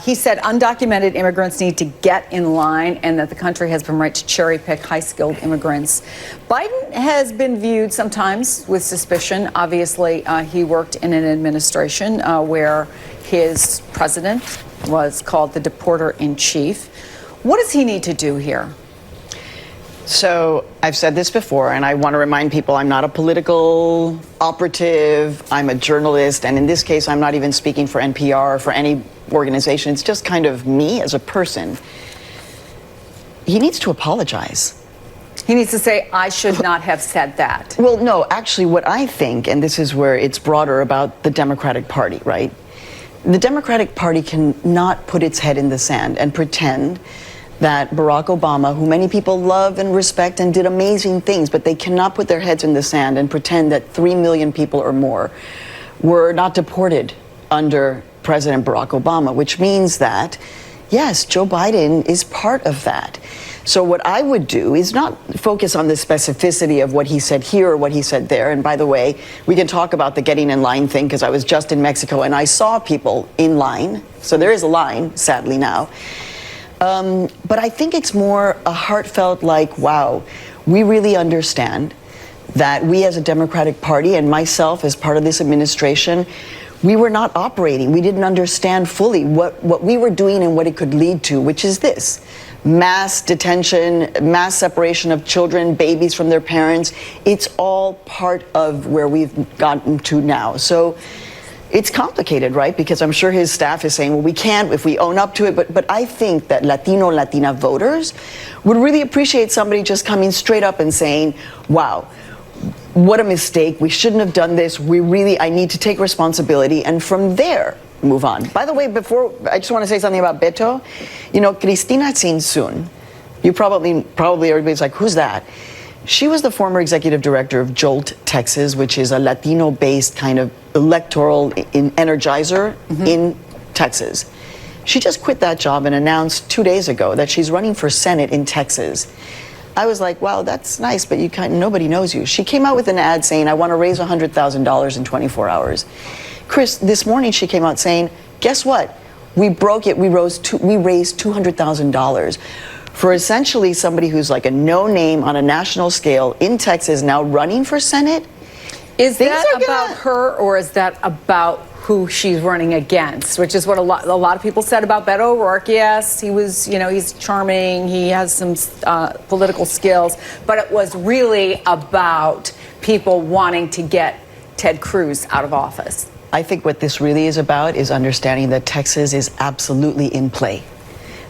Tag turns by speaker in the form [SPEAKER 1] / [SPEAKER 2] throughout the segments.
[SPEAKER 1] He said undocumented immigrants need to get in line and that the country has been right to cherry pick high-skilled immigrants. Biden has been viewed sometimes with suspicion. Obviously, he worked in an administration where his president was called the deporter-in-chief. What does he need to do here?
[SPEAKER 2] So I've said this before, and I want to remind people I'm not a political operative. I'm a journalist, and in this case, I'm not even speaking for NPR or for any organization. It's just kind of me as a person. He needs to apologize.
[SPEAKER 1] He needs to say, I should not have said that.
[SPEAKER 2] Well, no, actually, what I think, and this is where it's broader about the Democratic Party, right? The Democratic Party cannot put its head in the sand and pretend that Barack Obama, who many people love and respect and did amazing things, but they cannot put their heads in the sand and pretend that 3 million people or more were not deported under President Barack Obama, which means that, yes, Joe Biden is part of that. So what I would do is not focus on the specificity of what he said here or what he said there. And by the way, we can talk about the getting in line thing, because I was just in Mexico and I saw people in line. So there is a line, sadly now. But I think it's more a heartfelt, like, wow, we really understand that we as a Democratic Party and myself as part of this administration, we were not operating. We didn't understand fully what we were doing and what it could lead to, which is this: mass detention, mass separation of children, babies from their parents. It's all part of where we've gotten to now. So it's complicated, right? Because I'm sure his staff is saying, well, we can't if we own up to it. But I think that Latina voters would really appreciate somebody just coming straight up and saying, wow, what a mistake. We shouldn't have done this. I need to take responsibility. And from there, move on. By the way, before, I just want to say something about Beto. You know, Cristina Tzintzún, you probably everybody's like, who's that? She was the former executive director of Jolt, Texas, which is a Latino-based kind of electoral energizer in Texas. She just quit that job and announced 2 days ago that she's running for Senate in Texas. I was like, wow, that's nice, but nobody knows you. She came out with an ad saying, I want to raise $100,000 in 24 hours. Chris, this morning she came out saying, guess what? We broke it. We raised $200,000 for essentially somebody who's like a no-name on a national scale in Texas now running for Senate.
[SPEAKER 1] Is that about her, or is that about who she's running against? Which is what a lot of people said about Beto O'Rourke. Yes, he was, he's charming. He has some political skills, but it was really about people wanting to get Ted Cruz out of office.
[SPEAKER 2] I think what this really is about is understanding that Texas is absolutely in play.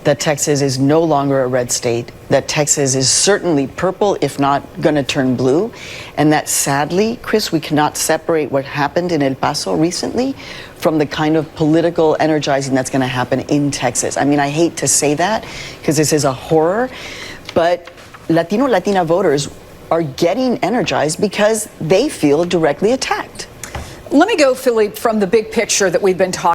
[SPEAKER 2] That Texas is no longer a red state, that Texas is certainly purple, if not going to turn blue, and that sadly, Chris, we cannot separate what happened in El Paso recently from the kind of political energizing that's going to happen in Texas. I mean, I hate to say that because this is a horror, but Latina voters are getting energized because they feel directly attacked.
[SPEAKER 1] Let me go, Philippe, from the big picture that we've been talking